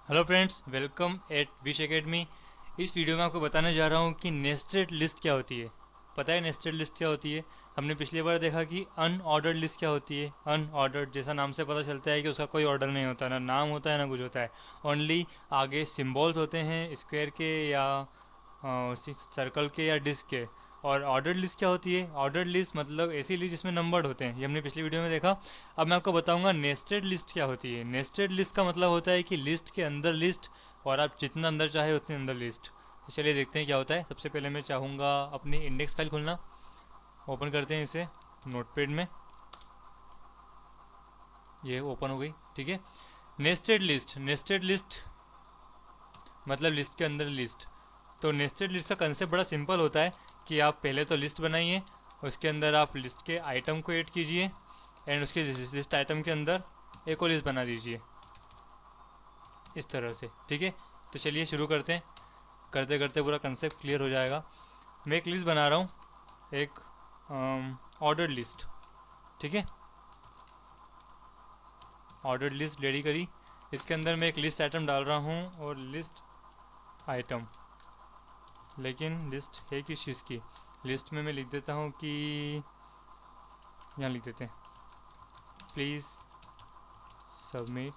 Hello friends, welcome eight wish academy. इस video में आपको बताने जा रहा हूँ कि नेस्टेड लिस्ट क्या होती है। पता है नेस्टेड लिस्ट क्या होती है? हमने पिछली बार देखा कि अनऑर्डर्ड लिस्ट क्या होती है। अनऑर्डर्ड जैसा नाम से पता चलता है कि उसका कोई ऑर्डर नहीं होता, ना नाम होता है ना कुछ होता है। ओनली आगे सिम्बॉल्स होते हैं स्क्वायर के या सर्कल के या डिस्क के। और ऑर्डर्ड लिस्ट क्या होती है? ऑर्डर्ड लिस्ट मतलब ऐसी लिस्ट जिसमें नंबर्ड होते हैं, ये हमने पिछली वीडियो में देखा। अब मैं आपको बताऊंगा नेस्टेड लिस्ट क्या होती है। नेस्टेड लिस्ट का मतलब होता है कि लिस्ट के अंदर लिस्ट, और आप जितना अंदर चाहे उतने अंदर लिस्ट। तो चलिए देखते हैं क्या होता है। सबसे पहले मैं चाहूँगा अपनी इंडेक्स फाइल खोलना। ओपन करते हैं इसे नोटपैड में। ये ओपन हो गई, ठीक है। नेस्टेड लिस्ट, नेस्टेड लिस्ट मतलब लिस्ट के अंदर लिस्ट। तो नेस्टेड लिस्ट का कंसेप्ट बड़ा सिंपल होता है कि आप पहले तो लिस्ट बनाइए, उसके अंदर आप लिस्ट के आइटम को ऐड कीजिए, एंड उसके लिस्ट आइटम के अंदर एक और लिस्ट बना दीजिए इस तरह से, ठीक है। तो चलिए शुरू करते हैं। करते करते पूरा कंसेप्ट क्लियर हो जाएगा। मैं एक लिस्ट बना रहा हूँ, एक ऑर्डर्ड लिस्ट, ठीक है। ऑर्डर्ड लिस्ट रेडी करी। इसके अंदर मैं एक लिस्ट आइटम डाल रहा हूँ और लिस्ट आइटम, लेकिन लिस्ट है किस चीज़ की? लिस्ट में मैं लिख देता हूँ कि यहाँ लिख देते हैं, प्लीज़ सबमिट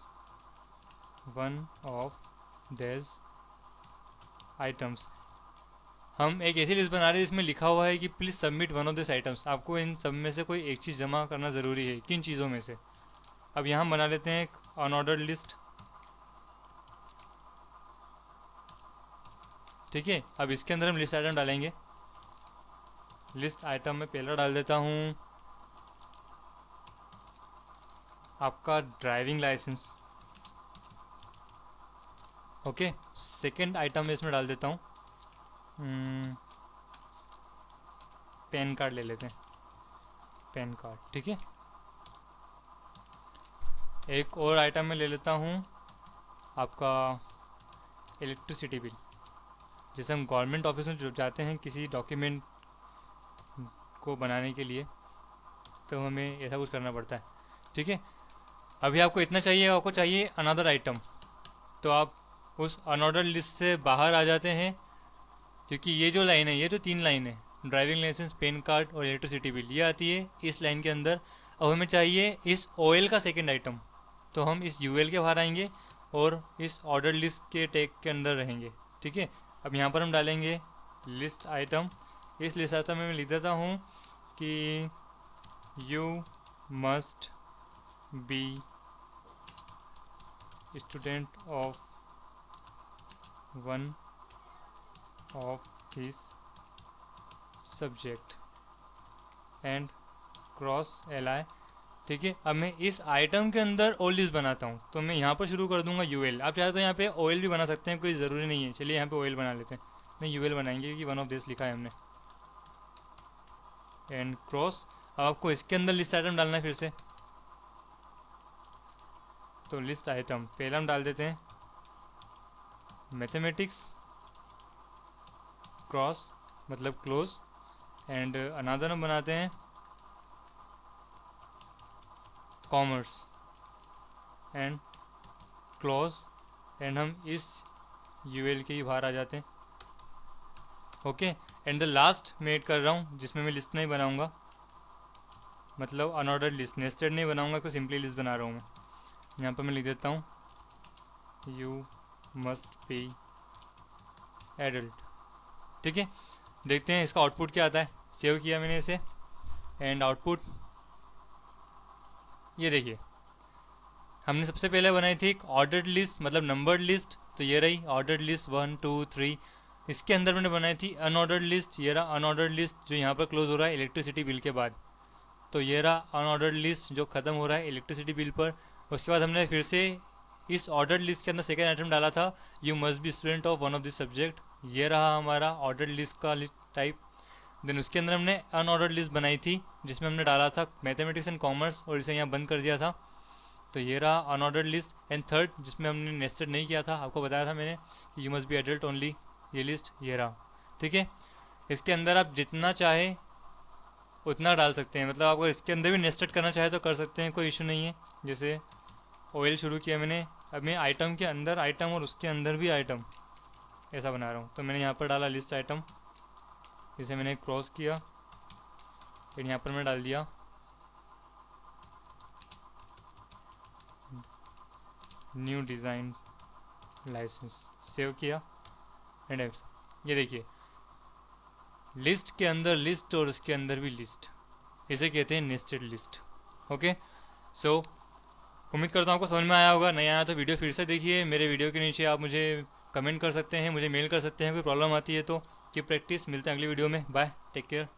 वन ऑफ देज आइटम्स। हम एक ऐसी लिस्ट बना रहे हैं जिसमें लिखा हुआ है कि please submit one of this items. आपको इन सब में से कोई एक चीज़ जमा करना ज़रूरी है। किन चीज़ों में से? अब यहाँ हम बना लेते हैं एक अनऑर्डर्ड लिस्ट, ठीक है। अब इसके अंदर हम लिस्ट आइटम डालेंगे। लिस्ट आइटम में पहला डाल देता हूँ आपका driving licence, okay. Second item में इसमें डाल देता हूँ पैन कार्ड, ले लेते हैं पैन कार्ड, ठीक है। एक और आइटम में ले लेता हूँ आपका इलेक्ट्रिसिटी बिल। जैसे हम गवर्नमेंट ऑफिस में जो जाते हैं किसी डॉक्यूमेंट को बनाने के लिए, तो हमें ऐसा कुछ करना पड़ता है, ठीक है। अभी आपको इतना चाहिए, आपको चाहिए अनदर आइटम, तो आप उस अनऑर्डर लिस्ट से बाहर आ जाते हैं, क्योंकि ये जो लाइन है, ये जो तीन लाइन है, ड्राइविंग लाइसेंस, पैन कार्ड और इलेक्ट्रिसिटी बिल, ये आती है इस लाइन के अंदर। अब हमें चाहिए इस ओएल का सेकेंड आइटम, तो हम इस यूएल के बाहर आएंगे और इस ऑर्डर लिस्ट के टैग के अंदर रहेंगे, ठीक है। अब यहाँ पर हम डालेंगे लिस्ट आइटम। इस लिस्ट आइटम में मैं लिख देता हूँ कि you must be student of one of this subject and cross L I, ठीक है। अब मैं इस आइटम के अंदर ओ लिस्ट बनाता हूँ, तो मैं यहाँ पर शुरू कर दूंगा यूएल। आप चाहे तो यहाँ पे ओएल भी बना सकते हैं, कोई ज़रूरी नहीं है। चलिए यहाँ पे ओएल बना लेते हैं, नहीं यूएल बनाएंगे क्योंकि वन ऑफ दिस लिखा है हमने। एंड क्रॉस, अब आपको इसके अंदर लिस्ट आइटम डालना है फिर से। तो लिस्ट आइटम पहले हम डाल देते हैं मैथमेटिक्स, क्रॉस मतलब क्लोज, एंड अनदर हम बनाते हैं कॉमर्स एंड क्लोज, एंड हम इस यूएल के ही बाहर आ जाते हैं, ओके। एंड द लास्ट मैं ऐड कर रहा हूँ जिसमें मैं लिस्ट नहीं बनाऊंगा, मतलब अनऑर्डर्ड लिस्ट, नेस्टेड नहीं बनाऊंगा, तो सिंपली लिस्ट बना रहा हूँ मैं। यहाँ पर मैं लिख देता हूँ यू मस्ट बी एडल्ट, ठीक है। देखते हैं इसका आउटपुट क्या आता है। सेव किया मैंने इसे, एंड आउटपुट ये देखिए। हमने सबसे पहले बनाई थी एक ऑर्डर्ड लिस्ट, मतलब नंबर्ड लिस्ट, तो ये रही ऑर्डर्ड लिस्ट 1 2 3। इसके अंदर मैंने बनाई थी अनऑर्डर्ड लिस्ट, ये रहा अनऑर्डर्ड लिस्ट जो यहाँ पर क्लोज हो रहा है इलेक्ट्रिसिटी बिल के बाद। तो ये रहा अनऑर्डर्ड लिस्ट जो ख़त्म हो रहा है इलेक्ट्रिसिटी बिल पर। उसके बाद हमने फिर से इस ऑर्डर्ड लिस्ट के अंदर सेकेंड आइटम डाला था, you must be student of one of this subject. ये रहा हमारा ऑर्डर्ड लिस्ट का टाइप। देन उसके अंदर हमने अनऑर्डर्ड लिस्ट बनाई थी जिसमें हमने डाला था मैथमेटिक्स एंड कॉमर्स, और इसे यहाँ बंद कर दिया था। तो ये रहा अनऑर्डर्ड लिस्ट। एंड थर्ड जिसमें हमने नेस्टेड नहीं किया था, आपको बताया था मैंने कि you must be adult only, ये लिस्ट ये रहा, ठीक है। इसके अंदर आप जितना चाहे उतना डाल सकते हैं, मतलब आपको इसके अंदर भी नेस्टेड करना चाहे तो कर सकते हैं, कोई इशू नहीं है। जैसे ऑयल शुरू किया मैंने। अब मैं आइटम के अंदर आइटम और उसके अंदर भी आइटम ऐसा बना रहा हूँ। तो मैंने यहाँ पर डाला लिस्ट आइटम, इसे मैंने क्रॉस किया, फिर यहाँ पर मैं डाल दिया न्यू डिज़ाइन लाइसेंस, सेव किया एंड ये देखिए लिस्ट के अंदर लिस्ट और उसके अंदर भी लिस्ट, इसे कहते हैं नेस्टेड लिस्ट। ओके, सो उम्मीद करता हूँ आपको समझ में आया होगा। नहीं आया तो वीडियो फिर से देखिए। मेरे वीडियो के नीचे आप मुझे कमेंट कर सकते हैं, मुझे मेल कर सकते हैं कोई प्रॉब्लम आती है तो। की प्रैक्टिस, मिलते हैं अगली वीडियो में। Bye, take care.